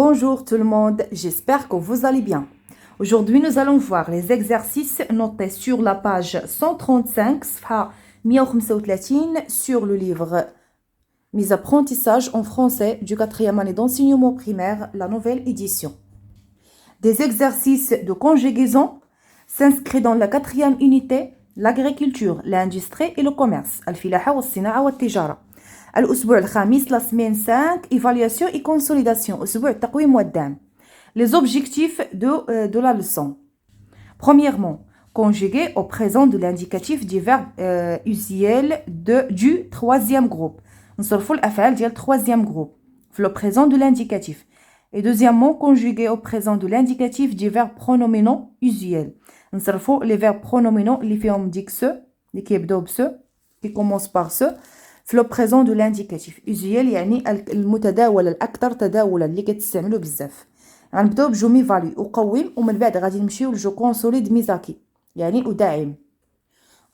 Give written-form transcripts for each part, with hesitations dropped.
Bonjour tout le monde, j'espère que vous allez bien. Aujourd'hui, nous allons voir les exercices notés sur la page 135, صفحة 135, sur le livre Mes apprentissages en français du 4e année d'enseignement primaire, la nouvelle édition. Des exercices de conjugaison s'inscrivent dans la 4e unité, l'agriculture, l'industrie et le commerce, الفلاحة والصناعة والتجارة. الأسبوع الخامس la semaine 5 évaluation et consolidation أسبوع التقويم والدعم. Les objectifs de la leçon. Premièrement, conjuguer au présent de l'indicatif du verbe usuel du troisième groupe. نصرفوا الأفعال ديال troisième groupe في le présent de l'indicatif. Et deuxièmement, conjuguer au présent de l'indicatif du verbe pronominaux usuel. نصرفوا les verbes pronominaux اللي فيهم ديك سو اللي كيبداو بسو qui commencent par ce في لو بريزون دو لانديكاتيف usuel يعني المتداول الاكثر تداولا اللي كتستعملوا بزاف. غنبداو بجو ميفالي اقوم ومن بعد غادي نمشيو لجو كونسوليد ميزاكي يعني ادعم.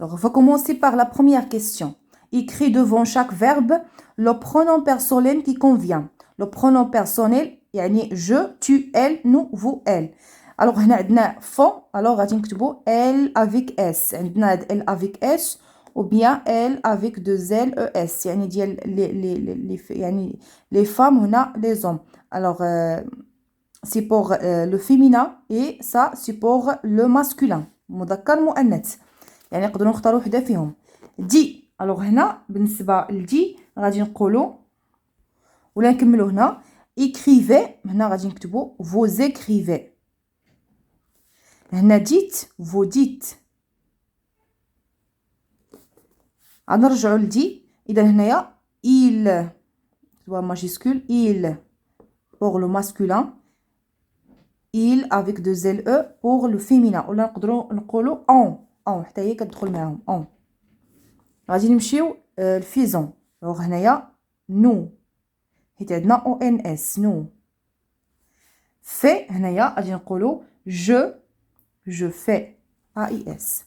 Alors on va commencer par la première question. Écris devant chaque verbe le pronom personnel qui convient. Le pronom personnel يعني je, tu, elle, nous, vous, elle. Alors هنا عندنا font, alors غادي نكتبوا elle avec s. عندنا elle avec s ou bien elle avec deux L, ES. يعني ديال يعني les femmes هنا les hommes. Alors c'est pour le féminin et ça c'est pour le masculin. مذكر مؤنث. يعني نقدروا نختاروا وحده فيهم. دي. alors هنا بالنسبه لدي غادي نقولوا ولا نكملوا هنا écrivez. هنا غادي نكتبوا vous écrivez. هنا dites vous dites. غنرجعوا لدي. اذا هنايا il soit majuscule il pour le masculin, il avec deux L E pour le féminin. ولا نقدروا نقولوا on حتى هي كتدخل معاهم on. غادي نمشيو الفيزون. دونك هنايا nous حيت عندنا او ان اس nous. في هنايا غادي نقولوا je fais a i s.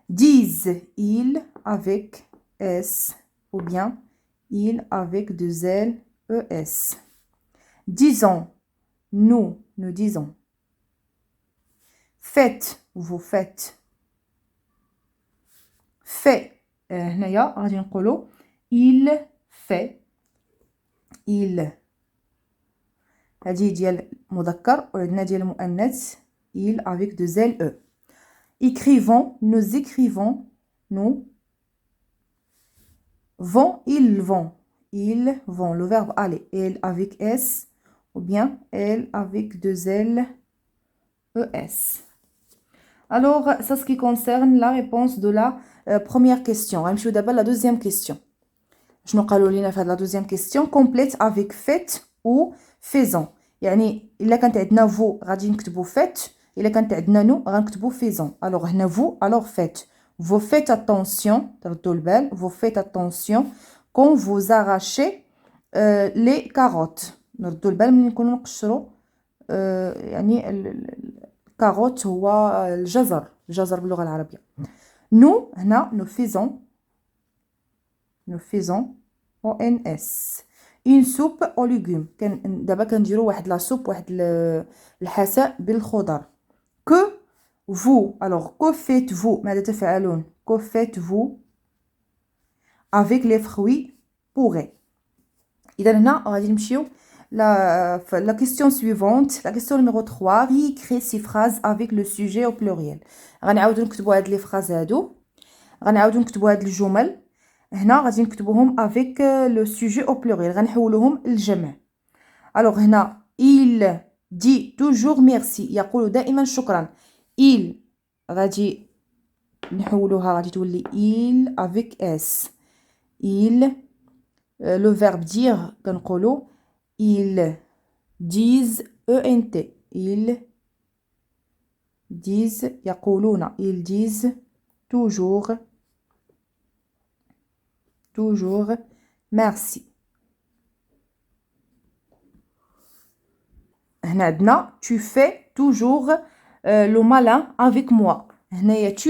disent il avec S ou bien il avec deux L, ES. Disons, nous disons. Faites, vous faites. Fait, هنايا غادي نقولوا il fait. il. هذه ديال مذكر وعندنا ديال المؤنث il avec deux L, E. Écrivons, nous écrivons, nous. Vont, ils vont. Ils vont. Le verbe aller. Elle avec S ou bien elle avec deux L, ES. Alors, ça ce qui concerne la réponse de la première question. On va d'abord la deuxième question. Je n'ai pas la deuxième question. Complète avec faites ou faisons. يعني إلا كانت عندنا vous غادي نكتبوا faites. إلا كانت عندنا nous غنكتبوا faisons. Alors هنا vous alors faites. Vous faites attention, vous faites attention quand vous arrachez les carottes. نردوا البال ملي نكونوا نقشروا يعني الكاروت هو الجزر باللغة العربية. Nous هنا nous faisons ONS une soupe aux légumes. دابا كنديروا واحد لا سوب واحد الحساء بالخضر. Que vous, alors que faites-vous ماذا تفعلون que faites-vous avec les fruits pourrés. إذا هنا غادي نمشيو la question suivante, la question numéro 3. réécrire ces phrases avec le sujet au pluriel. غنعاودو نكتبوا هاد لي فراز هادو غنعاودو نكتبوا هاد الجمل هنا غادي نكتبوهم avec le sujet au pluriel غنحولوهم للجمع. alors هنا il dit toujours merci يقول دائما شكرا. il غادي نحولوها غادي تولي il avec s. il le verbe dire كنقولوا ils disent ent. ils disent يقولون ils disent toujours merci. هنا عندنا tu fais toujours le malin avec moi. هنايا tu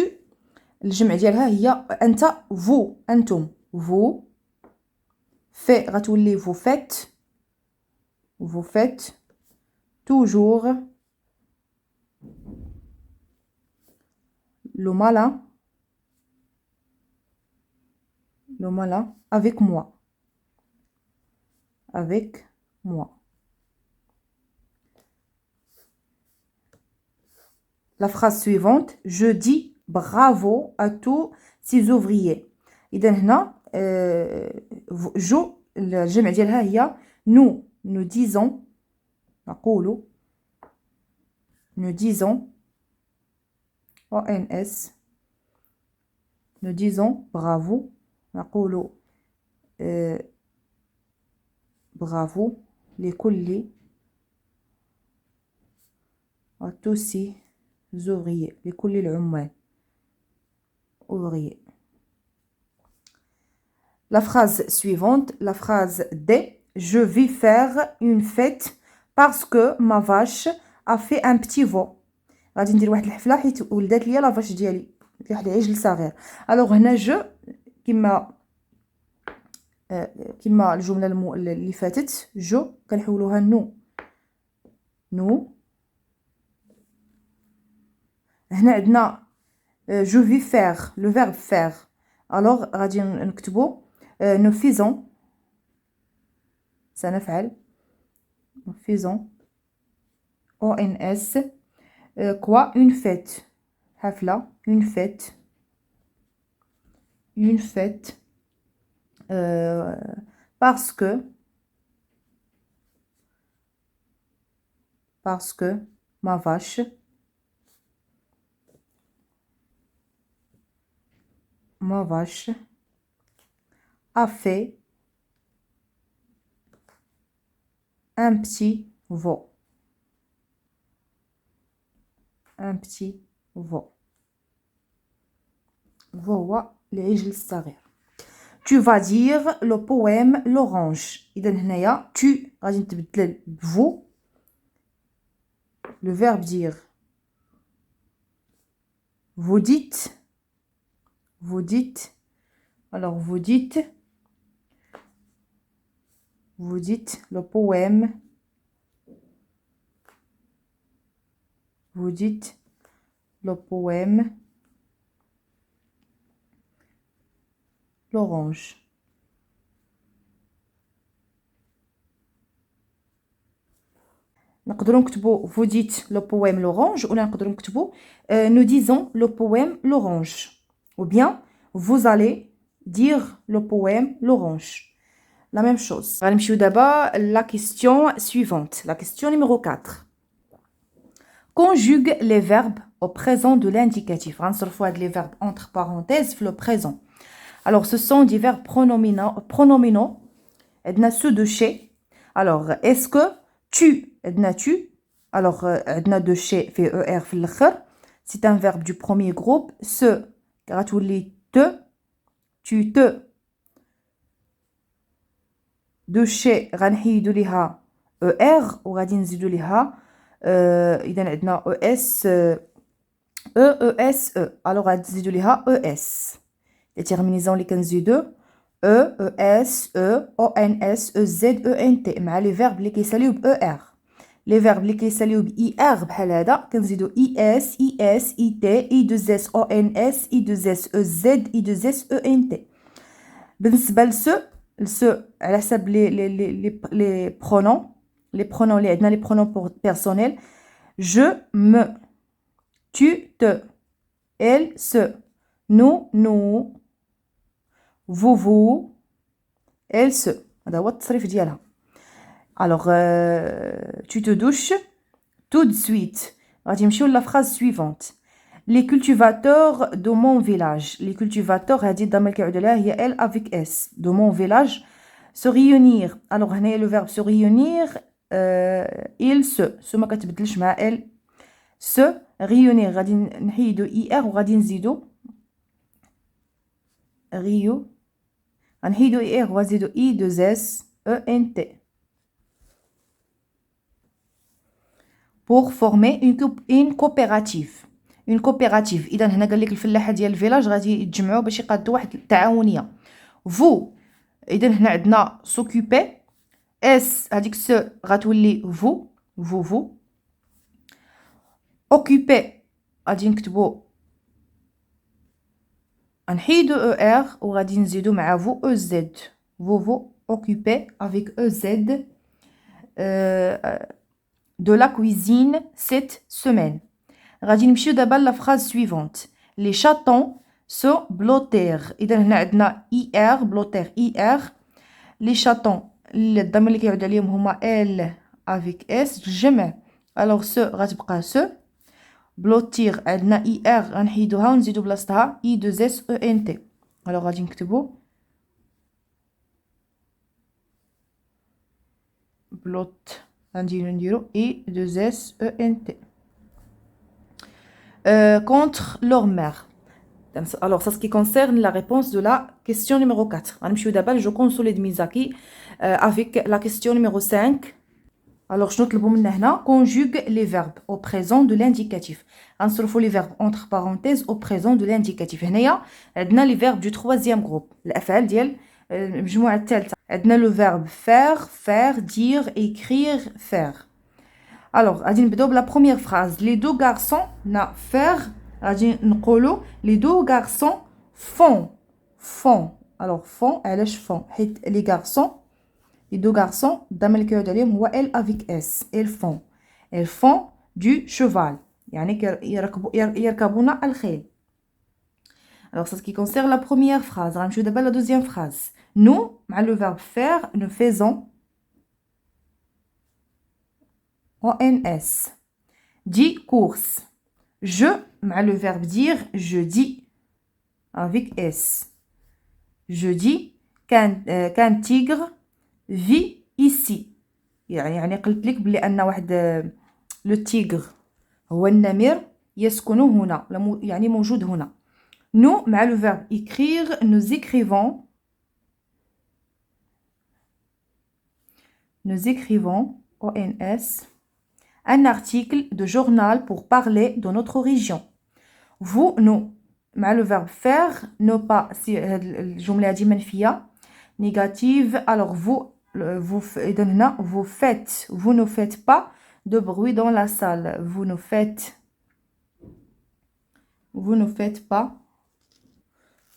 الجمع ديالها هي انت vous انتم vous. fait غتولي vous faites toujours le malin avec moi. Avec moi. La phrase suivante, je dis bravo à tous ces ouvriers. إذا هنا الجمع ديالها هي nous disons نقول nous disons ONS nous disons bravo نقول bravo لكل à tous ces ouvriers لكل العمال ouvriers. La phrase suivante, la phrase D. Je vais faire une fête parce que ma vache a fait un petit veau. غادي ندير واحد الحفله حيت ولدات ليا لا فاش ديالي واحد العجل صغير. الوغ هنا جو كما الجمله اللي فاتت جو كنحولوها نو هنا عندنا جو في فير لو فيرب فير. الوغ غادي نكتبو nous faisons سنفعل nous faisons ONS quoi une fête حفلة une fête parce que ma vache a fait un petit veau. veau العجل الصغير. Tu vas dire le poème l'orange. إذا هنايا tu غادي نتبدل vous le verbe dire. Vous dites alors vous dites le poème l'orange. نقدروا نكتبوا vous dites le poème l'orange ولا نقدروا نكتبوا nous disons le poème l'orange ou bien vous allez dire le poème l'orange. La même chose. غنمشيو دابا la question suivante. La question numéro 4. Conjugue les verbes au présent de l'indicatif. غنصرفوا هاد les verbes entre parenthèses في le présent. Alors ce sont des verbes pronominaux. عندنا ceux de chez. Alors est-ce que tu عندنا tu. Alors عندنا de chez في er في الاخر. C'est un verbe du premier groupe. Ce غتولي te. Tu te. de chez غنحيدو ليها er وغادي نزيدو ليها اذا عندنا es es alors غادي نزيدو ليها es. les terminaisons اللي كنزيدو es ons ez ent مع لي فيرب اللي كيساليو ب er. لي فيرب اللي كيساليو ب er بحال هذا كنزيدو es es it i2s ons i2s ez i2s ent. بالنسبه لسو على حسب لي برونون اللي عندنا لي برونون بيرسونيل je me tu te elle se nous vous elle se. هذا هو التصريف ديالها. alors tu te douches tout de suite. غادي نمشيو لا phrase suivante. les cultivateurs de mon village. les cultivateurs هذه الضمير كيعود عليها هي elle avec s. de mon village se réunir. alors هنايا le verbe se réunir il se ما كتبدلش مع elle. se réunir غادي نحيدو er وغادي نزيدو غنحيدو er وغنزيدو i2s ent pour former une coopérative. une coopérative. اذا هنا قال لك الفلاحه ديال الفيلاج غادي يتجمعوا باش يقادوا واحد التعاونيه. vous اذا هنا عندنا s'occuper اس هذيك سو غتولي vous vous. Occupé, غادي نكتبو نحيدو ER وغادي نزيدو مع vous EZ. Vous occupez avec EZ de la cuisine cette semaine. غادي نمشيو دابا la phrase suivante. Les chatons se blottèrent. إذا هنا عندنا IR blotter IR. Les chatons الضمير اللي كيعود عليهم هما L avec S الجمع. alors ce غتبقى ce. بلوتير عندنا IR غنحيدوها ونزيدو بلاصتها I2SENT. alors غادي نكتبو بلوت نديرو I2SENT. contre leur mère. Alors, ça ce qui concerne la réponse de la question numéro 4. Je consolide Mizaki avec la question numéro 5. Alors, je note conjugue les verbes au présent de l'indicatif. On les verbes entre parenthèses au présent de l'indicatif. On a les verbes du troisième groupe. الأفعال ديال المجموعة الثالثة. عندنا le verbe faire, faire, dire, écrire, faire. Alors, غادي نبداو بلا première phrase. Les deux garçons na faire غادي نقولوا les deux garçons font. alors font علاش font حيت les deux garçons الضمير اللي كيعود عليهم هو L avec S. Ils font du cheval يعني يركبون الخيل. alors ça ce qui concerne la première phrase. غنمشيو دابا la deuxième phrase. nous مع le verbe faire nous faisons ONS. 10 courses. Je, le verbe dire, je dis avec S. Je dis qu'un tigre vit ici. يعني قلت لك بلي أن واحد لو تيغر هو النمر يسكن هنا يعني موجود هنا. Nous, مع le verbe écrire, nous écrivons ONS un article de journal pour parler de notre région. Vous, nous, مع le verbe faire, ne pas, si الجملة هذه منفية négative, alors vous ne faites pas de bruit dans la salle. Vous ne faites pas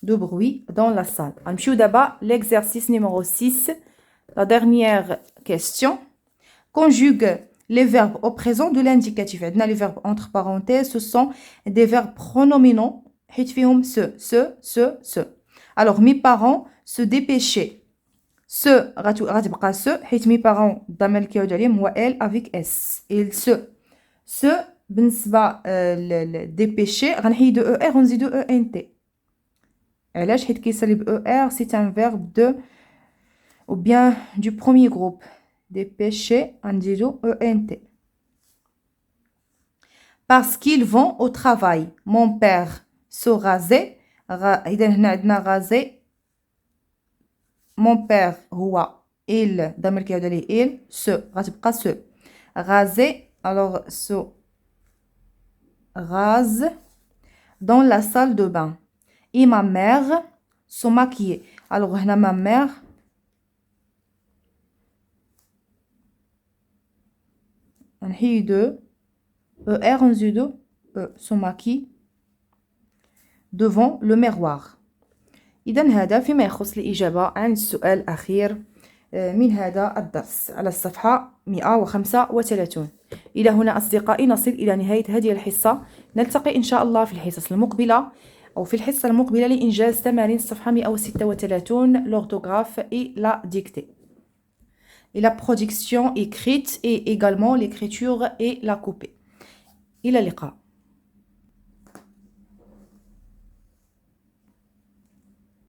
de bruit dans la salle. نمشيو دابا l'exercice numéro 6, la dernière question. Conjugue les verbes au présent de l'indicatif. عندنا les verbes entre parenthèses, ce sont des verbes pronominaux حيت فيهم ce. alors mes parents se dépêchaient. ce غتبقى ce حيت mes parents الضمير اللي كيعود عليهم هو L avec S. et ce بالنسبه dépêcher غنحيدو ER ونزيدو ENT. علاش حيت كيسالي ب ER c'est un verbe de ou bien du premier groupe. dépêcher نديرو ENT. parce qu'ils vont au travail. mon père se rasait. إذا هنا عندنا rasé. mon père هو il ضمير كيعود عليه il. se غتبقى se. rasé alors se rase dans la salle de bain. et ma mère se maquillait. alors هنا ma mère نحيدو ER ونزيدو se maquille devant le miroir. إذا هذا فيما يخص الإجابة عن السؤال الأخير من هذا الدرس على الصفحة 135. إلى هنا أصدقائي نصل إلى نهاية هذه الحصة. نلتقي إن شاء الله في الحصص المقبلة أو في الحصة المقبلة لإنجاز تمارين الصفحة 136 l'orthographe et la dictée et la production écrite et également l'écriture et la coupée. إلى اللقاء.